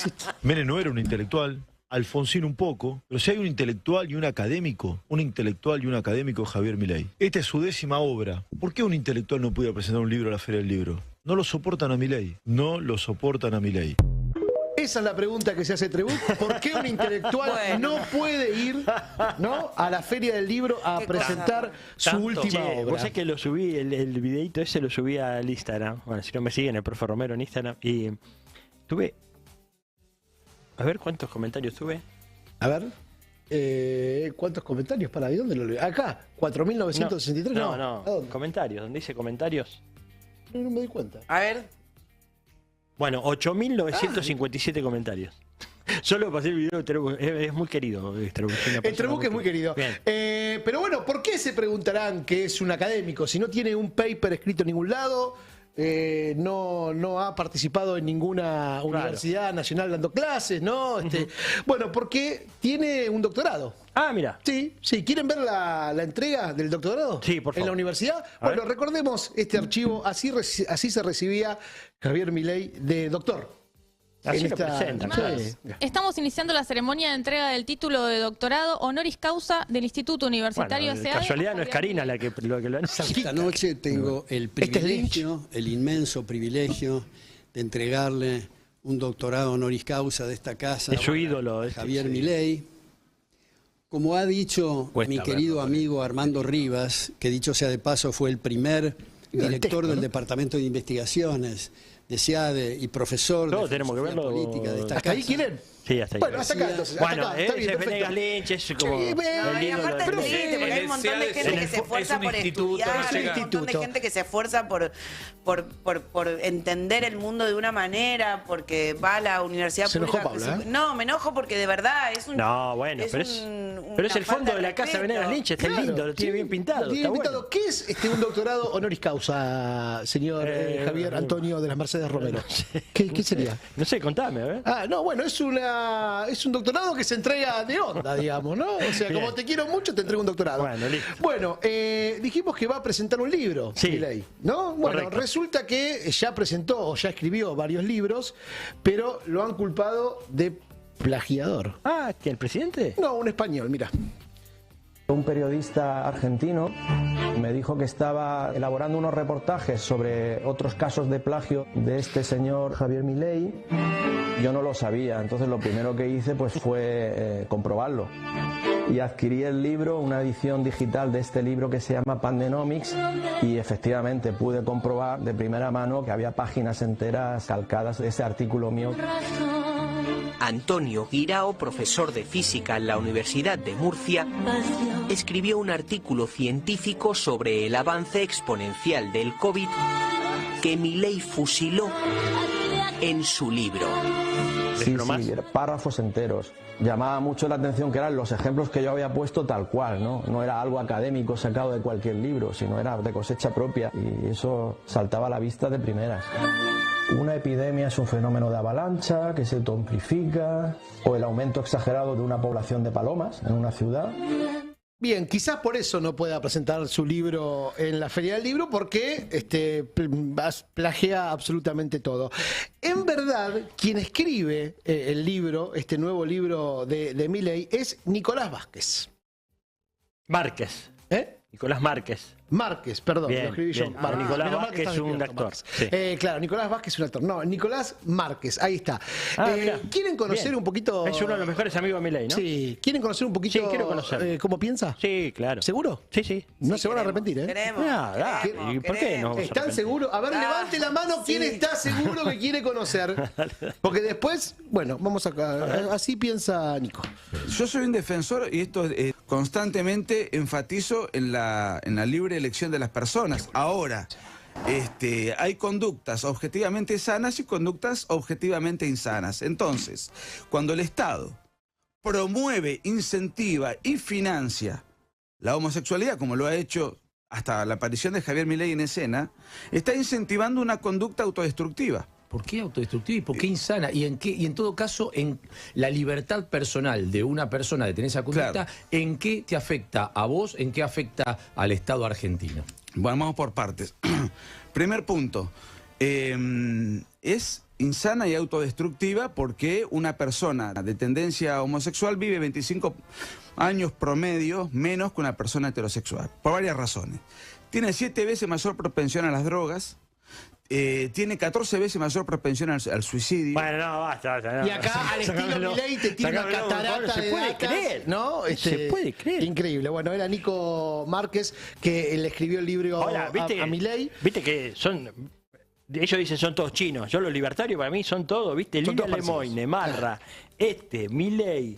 Menem no era un intelectual, Alfonsín un poco, pero si hay un intelectual y un académico Javier Milei. Esta es su 10ª obra. ¿Por qué un intelectual no puede presentar un libro a la Feria del Libro? No lo soportan a Milei. No lo soportan a Milei. Esa es la pregunta que se hace Trebuch. ¿Por qué un intelectual no puede ir a la Feria del Libro a presentar su última obra? Vos sabés que lo subí, el videito ese lo subí al Instagram. Bueno, si no me siguen, el profe Romero en Instagram. Y tuve... A ver, ¿cuántos comentarios tuve? A ver... ¿cuántos comentarios? ¿De dónde lo leí? Acá, 4.963. No, comentarios. ¿Dónde dice comentarios? No me di cuenta. A ver... Bueno, 8.957 comentarios. Solo pasé el video de Trebuch. Es muy querido. El Trebuch es muy querido. Pero bueno, ¿por qué se preguntarán que es un académico? Si no tiene un paper escrito en ningún lado, no ha participado en ninguna universidad nacional dando clases, ¿no? Bueno, porque tiene un doctorado. Ah, mira. Sí. ¿Quieren ver la entrega del doctorado? Sí, por favor. En la universidad. Bueno, recordemos este archivo. Así se recibía Javier Milei de doctor. Así lo presentan. Estamos iniciando la ceremonia de entrega del título de doctorado honoris causa del Instituto Universitario de casualidad no es Karina la que lo han... Esta noche tengo el privilegio, el inmenso privilegio de entregarle un doctorado honoris causa de esta casa. Es su ídolo. Javier Milei. Como ha dicho mi querido amigo Armando Rivas, que dicho sea de paso fue el primer director del Departamento de Investigaciones deseade y profesor Todos de tenemos que verlo. política de esta ¿Hasta ahí casa. quieren? Sí, hasta ahí. Bueno, hasta acá entonces. Bueno, hasta acá, está bien, ese perfecto. Venegas Lynch es como Sí, el Y ídolo aparte de es todos. triste, porque hay un montón de gente que se esfuerza por estudiar, hay un montón de gente que se esfuerza por entender el mundo de una manera, porque va a la universidad Se enojó pública. Pablo, ¿eh? No, me enojo porque de verdad es un... No, bueno, pero es el fondo de la casa Venegas Lynch, está Claro, lindo, lo tiene sí, bien pintado. lo tiene Está bien pintado. bueno. ¿Qué es un doctorado honoris causa, señor Javier Antonio de las Mercedes Romero? ¿Qué sería? No sé, contame, a ver. Ah, no, bueno, es un doctorado que se entrega de onda, digamos, ¿no? O sea, como te quiero mucho, te entrego un doctorado. Bueno, listo. Bueno, dijimos que va a presentar un libro, Sí. Milei, ¿no? Bueno, Correcto. resulta que ya presentó o ya escribió varios libros, pero lo han culpado de plagiador. Ah, ¿que el presidente? No, un español, mira. Un periodista argentino me dijo que estaba elaborando unos reportajes sobre otros casos de plagio de este señor Javier Milei. Yo no lo sabía, entonces lo primero que hice pues fue comprobarlo. Y adquirí el libro, una edición digital de este libro que se llama Pandenomics, y efectivamente pude comprobar de primera mano que había páginas enteras calcadas de ese artículo mío. Antonio Guirao, profesor de física en la Universidad de Murcia, escribió un artículo científico sobre el avance exponencial del COVID que Milei fusiló en su libro. Sí, párrafos enteros. Llamaba mucho la atención que eran los ejemplos que yo había puesto tal cual, ¿no? No era algo académico sacado de cualquier libro, sino era de cosecha propia, y eso saltaba a la vista de primeras. Una epidemia es un fenómeno de avalancha que se amplifica, o el aumento exagerado de una población de palomas en una ciudad. Bien, quizás por eso no pueda presentar su libro en la Feria del Libro, porque plagia absolutamente todo. En verdad, quien escribe el libro, este nuevo libro de Milei, es Nicolás Vázquez. Márquez. ¿Eh? Nicolás Márquez. Márquez, perdón, Bien, lo escribí bien. yo. Ah, Nicolás menos mal que Vázquez estás es un despierto, actor. Marx. Sí. Claro, Nicolás Vázquez es un actor. No, Nicolás Márquez, ahí está. Mirá. ¿Quieren conocer Bien. un poquito? Es uno de los mejores amigos de Milei, ¿no? Sí. ¿Quieren conocer un poquito Sí, quiero conocerlo. cómo piensa? Sí, claro. ¿Seguro? Sí, sí. No se van a arrepentir, ¿eh? Queremos, Ah, dale. queremos, ¿Y por qué no? ¿Están seguros? A ver, levante la mano quién está seguro que quiere conocer. Porque después, bueno, vamos acá. Así piensa Nico. Yo soy un defensor, y esto constantemente enfatizo en la libre elección de las personas. Ahora, hay conductas objetivamente sanas y conductas objetivamente insanas. Entonces, cuando el Estado promueve, incentiva y financia la homosexualidad, como lo ha hecho hasta la aparición de Javier Milei en escena, está incentivando una conducta autodestructiva. ¿Por qué autodestructiva y por qué insana? Y en todo caso, en la libertad personal de una persona de tener esa conducta, Claro. ¿en qué te afecta a vos? ¿En qué afecta al Estado argentino? Bueno, vamos por partes. Primer punto. Es insana y autodestructiva porque una persona de tendencia homosexual vive 25 años promedio menos que una persona heterosexual, por varias razones. Tiene 7 veces mayor propensión a las drogas, tiene 14 veces mayor propensión al suicidio. Bueno, no, basta. Y acá, al estilo Milei, te tira una catarata de datas, ¿no? Se puede creer. Increíble. Bueno, era Nico Márquez que le escribió el libro Ahora, a Milei. Viste que son... Ellos dicen son todos chinos. Yo los libertarios para mí son todos, ¿viste? Son Lilia todos parecidos. Lemoyne, Marra, Milei,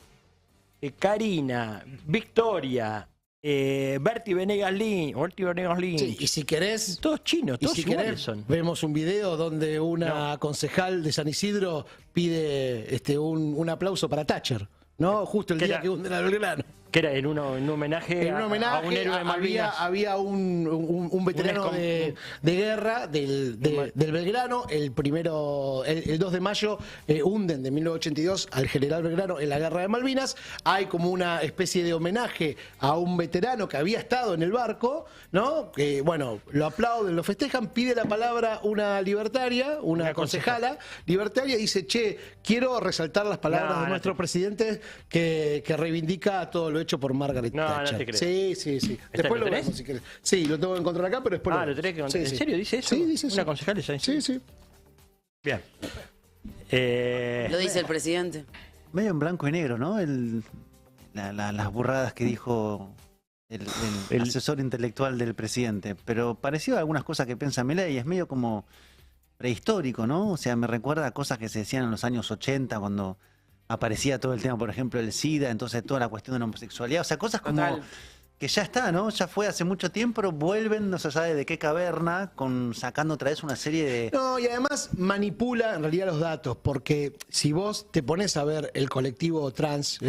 Karina, Victoria, Berti Venegas Lynch. Sí, y si querés... Todos chinos, Y todos si iguales querés, son. vemos un video donde una concejal de San Isidro pide un aplauso para Thatcher, ¿no? Justo el día que hunden a Belgrano. Que era en un homenaje, En un homenaje a un héroe de Malvinas. había un veterano de guerra del Belgrano, el 2 de mayo hunden de 1982 al general Belgrano en la guerra de Malvinas. Hay como una especie de homenaje a un veterano que había estado en el barco, ¿no? Que bueno, lo aplauden, lo festejan, pide la palabra una libertaria, una concejala libertaria, y dice, che, quiero resaltar las palabras de nuestro presidente que reivindica todo lo hecho por Margaret Thatcher. No te creo. Sí. Después lo tenés? vemos si querés. Sí, lo tengo que encontrar acá, pero después lo tenés que encontrar. ¿En serio dice eso? Sí, dice eso. ¿Una concejal de San Isidro? Sí. Bien. Lo dice el presidente. Medio en blanco y negro, ¿no? Las burradas que dijo el asesor intelectual del presidente. Pero parecido a algunas cosas que piensa Milei, es medio como prehistórico, ¿no? O sea, me recuerda a cosas que se decían en los años 80 cuando aparecía todo el tema, por ejemplo, del SIDA, entonces toda la cuestión de la homosexualidad, o sea, cosas como... Total. Que ya está, ¿no? Ya fue hace mucho tiempo, pero vuelven, no se sabe de qué caverna, sacando otra vez una serie de... No, y además manipula en realidad los datos, porque si vos te pones a ver el colectivo trans,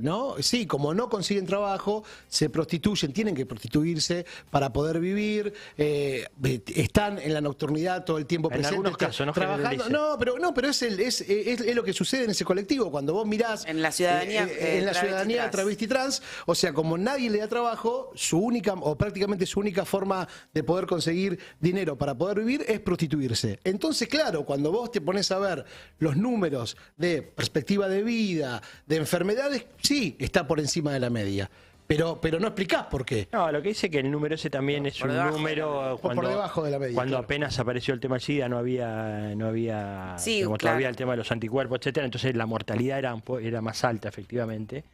¿no? Sí, como no consiguen trabajo, se prostituyen, tienen que prostituirse para poder vivir, están en la nocturnidad todo el tiempo en presentes. Algunos casos, ¿no? Trabajando. No, pero es lo que sucede en ese colectivo. Cuando vos mirás... En la ciudadanía en la ciudadanía travesti trans, o sea, como nadie le da trabajo, su única o prácticamente su única forma de poder conseguir dinero para poder vivir es prostituirse. Entonces, claro, cuando vos te pones a ver los números de perspectiva de vida, de enfermedades, sí, está por encima de la media. Pero no explicás por qué. No, lo que dice que el número ese también es un número por debajo de la media. Cuando apenas apareció el tema del SIDA no había Sí, como claro. todavía el tema de los anticuerpos, etcétera. Entonces la mortalidad era más alta, efectivamente.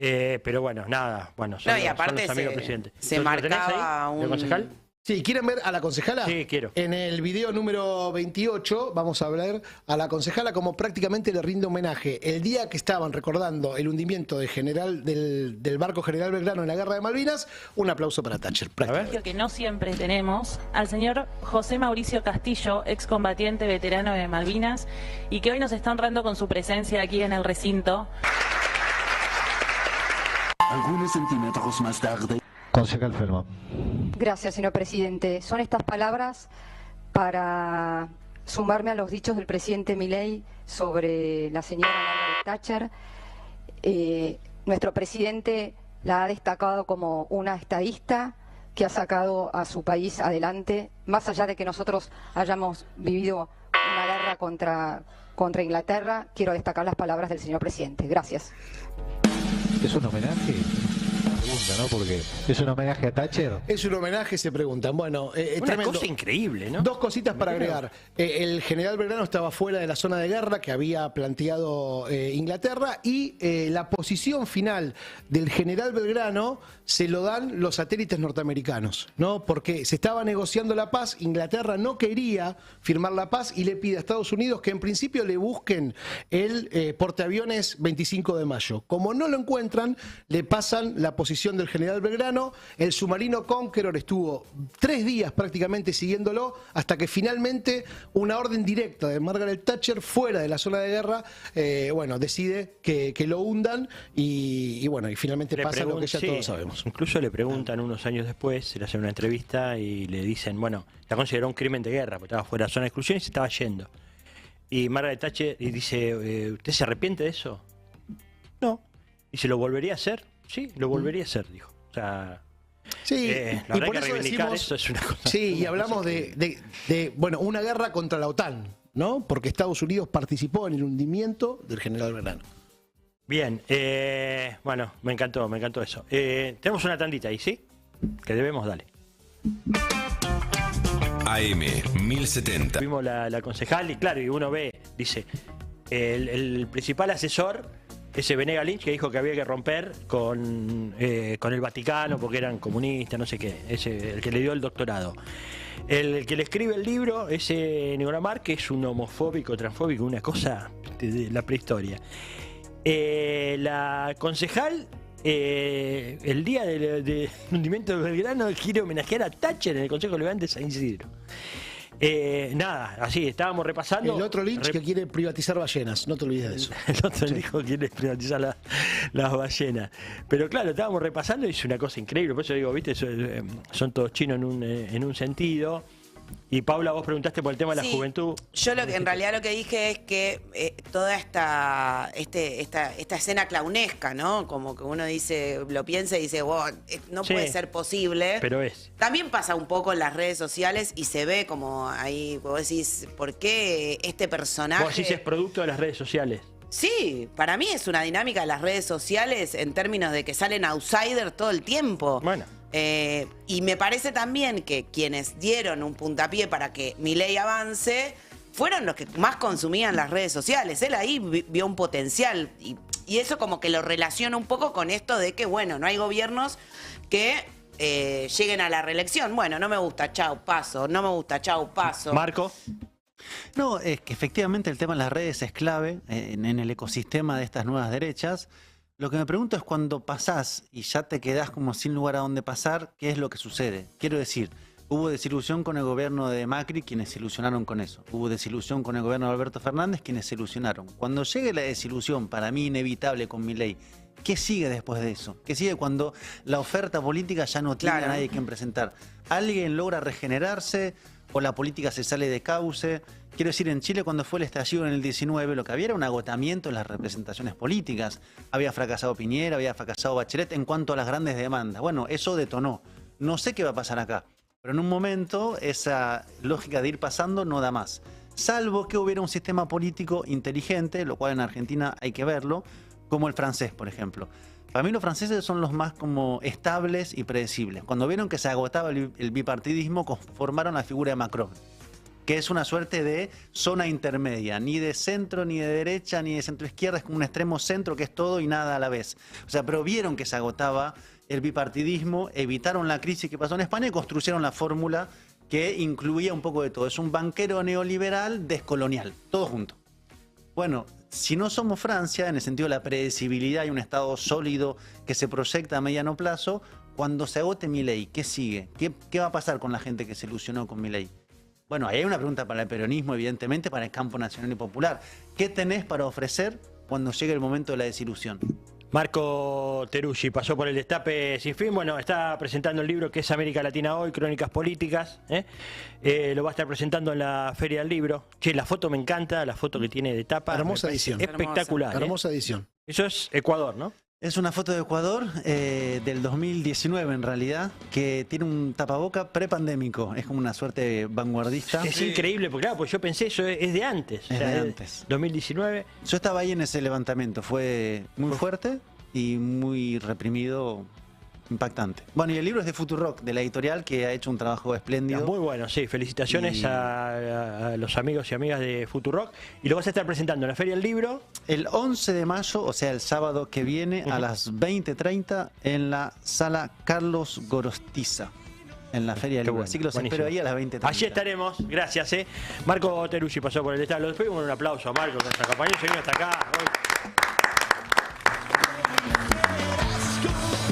Pero bueno, nada, bueno, son, No, y aparte son los amigos presidentes. se ¿Lo tenés marcaba ahí, un... el concejal? Sí, ¿quieren ver a la concejala? Sí, quiero. En el video número 28 vamos a hablar a la concejala como prácticamente le rinde homenaje. El día que estaban recordando el hundimiento del barco General Belgrano en la Guerra de Malvinas, un aplauso para Thatcher. Que no siempre tenemos al señor José Mauricio Castillo, excombatiente veterano de Malvinas, y que hoy nos está honrando con su presencia aquí en el recinto. Algunos centímetros más tarde. Concejal Fermo. Gracias, señor presidente. Son estas palabras para sumarme a los dichos del presidente Milei sobre la señora Margaret Thatcher. Nuestro presidente la ha destacado como una estadista que ha sacado a su país adelante, más allá de que nosotros hayamos vivido una guerra contra Inglaterra. Quiero destacar las palabras del señor presidente. Gracias. ¿Es un homenaje? Pregunta, ¿no? Porque es un homenaje a Thatcher. Es un homenaje, se preguntan. Bueno, Una tremendo. cosa increíble, ¿no? Dos cositas para agregar. El general Belgrano estaba fuera de la zona de guerra que había planteado Inglaterra y la posición final del general Belgrano se lo dan los satélites norteamericanos, ¿no? Porque se estaba negociando la paz, Inglaterra no quería firmar la paz y le pide a Estados Unidos que en principio le busquen el portaaviones 25 de mayo. Como no lo encuentran, le pasan la posición del general Belgrano. El submarino Conqueror estuvo 3 días prácticamente siguiéndolo hasta que finalmente una orden directa de Margaret Thatcher fuera de la zona de guerra, decide que lo hundan y finalmente pasa lo que ya todos sabemos. Incluso le preguntan unos años después, le hacen una entrevista y le dicen, bueno, la consideró un crimen de guerra, porque estaba fuera de la zona de exclusión y se estaba yendo. Y Margaret Thatcher dice, ¿usted se arrepiente de eso? No. ¿Dice, lo volvería a hacer? Sí, lo volvería a hacer, dijo. O sea, sí, la y verdad por que eso reivindicar decimos, eso es una cosa. Sí, y hablamos de una guerra contra la OTAN, ¿no? Porque Estados Unidos participó en el hundimiento del general Belgrano. Bien, bueno, me encantó eso. Tenemos una tandita ahí, ¿sí? Que debemos, dale. AM 1070. Vimos la concejal y claro, y uno ve, dice, el principal asesor, ese Venega Lynch, que dijo que había que romper con el Vaticano porque eran comunistas, no sé qué, ese, el que le dio el doctorado. El que le escribe el libro, ese Nicolás Márquez, es un homofóbico, transfóbico, una cosa de la prehistoria. La concejal, el día del hundimiento de Belgrano, quiere homenajear a Thatcher en el Consejo Liberante de San Isidro. Nada, así, estábamos repasando. El otro Lynch que quiere privatizar ballenas, no te olvides de eso. El otro dijo que quiere privatizar las ballenas. Pero claro, estábamos repasando y es una cosa increíble. Por eso digo, viste, son todos chinos en un sentido. Y Paula, vos preguntaste por el tema de la juventud. Yo en realidad lo que dije es que toda esta escena clownesca, ¿no? Como que uno dice, lo piensa y dice, wow, no puede ser posible. Pero es. También pasa un poco en las redes sociales y se ve como ahí, vos decís, ¿por qué este personaje? Vos decís es producto de las redes sociales. Sí, para mí es una dinámica de las redes sociales en términos de que salen outsiders todo el tiempo. Bueno. Y me parece también que quienes dieron un puntapié para que Milei avance fueron los que más consumían las redes sociales. Él ahí vio un potencial y eso como que lo relaciona un poco con esto de que, bueno, no hay gobiernos que lleguen a la reelección. Bueno, no me gusta, chau, paso. No me gusta, chau, paso. Marco. No, es que efectivamente el tema de las redes es clave en el ecosistema de estas nuevas derechas. Lo que me pregunto es cuando pasás y ya te quedás como sin lugar a dónde pasar, ¿qué es lo que sucede? Quiero decir, hubo desilusión con el gobierno de Macri, quienes se ilusionaron con eso. Hubo desilusión con el gobierno de Alberto Fernández, quienes se ilusionaron. Cuando llegue la desilusión, para mí inevitable con Milei, ¿qué sigue después de eso? ¿Qué sigue cuando la oferta política ya no tiene a nadie a quien presentar? ¿Alguien logra regenerarse o la política se sale de cauce? Quiero decir, en Chile cuando fue el estallido en el 19, lo que había era un agotamiento en las representaciones políticas. Había fracasado Piñera, había fracasado Bachelet en cuanto a las grandes demandas. Bueno, eso detonó. No sé qué va a pasar acá, pero en un momento esa lógica de ir pasando no da más. Salvo que hubiera un sistema político inteligente, lo cual en Argentina hay que verlo, como el francés, por ejemplo. Para mí los franceses son los más como estables y predecibles. Cuando vieron que se agotaba el bipartidismo, formaron la figura de Macron, que es una suerte de zona intermedia, ni de centro, ni de derecha, ni de centro izquierda, es como un extremo centro que es todo y nada a la vez. O sea, pero vieron que se agotaba el bipartidismo, evitaron la crisis que pasó en España y construyeron la fórmula que incluía un poco de todo. Es un banquero neoliberal descolonial, todo junto. Bueno, si no somos Francia, en el sentido de la predecibilidad y un Estado sólido que se proyecta a mediano plazo, cuando se agote Milei, ¿qué sigue? ¿Qué va a pasar con la gente que se ilusionó con Milei? Bueno, ahí hay una pregunta para el peronismo, evidentemente, para el campo nacional y popular. ¿Qué tenés para ofrecer cuando llegue el momento de la desilusión? Marco Teruggi pasó por el Destape Sin Fin. Bueno, está presentando el libro que es América Latina Hoy, Crónicas Políticas. Lo va a estar presentando en la Feria del Libro. Che, la foto me encanta, la foto que tiene de tapa. Hermosa edición. Espectacular. Hermosa edición. Eso es Ecuador, ¿no? Es una foto de Ecuador del 2019 en realidad, que tiene un tapaboca prepandémico. Es como una suerte vanguardista. Es increíble, porque claro, pues yo pensé eso es de antes. Es de antes. 2019. Yo estaba ahí en ese levantamiento. Fue muy fuerte y muy reprimido, impactante. Bueno, y el libro es de Futurock, de la editorial, que ha hecho un trabajo espléndido. Muy bueno, sí. Felicitaciones a los amigos y amigas de Futurock. Y lo vas a estar presentando en la Feria del Libro. El 11 de mayo, o sea, el sábado que viene, a las 20:30, en la sala Carlos Gorostiza, en la Feria del Libro. Bueno, así que los buenísimo. espero ahí a las 20:30. Allí estaremos. Gracias, Marco Teruggi pasó por el Destape. Lo despedimos con un aplauso a Marco, que nos acompañó y se vino hasta acá.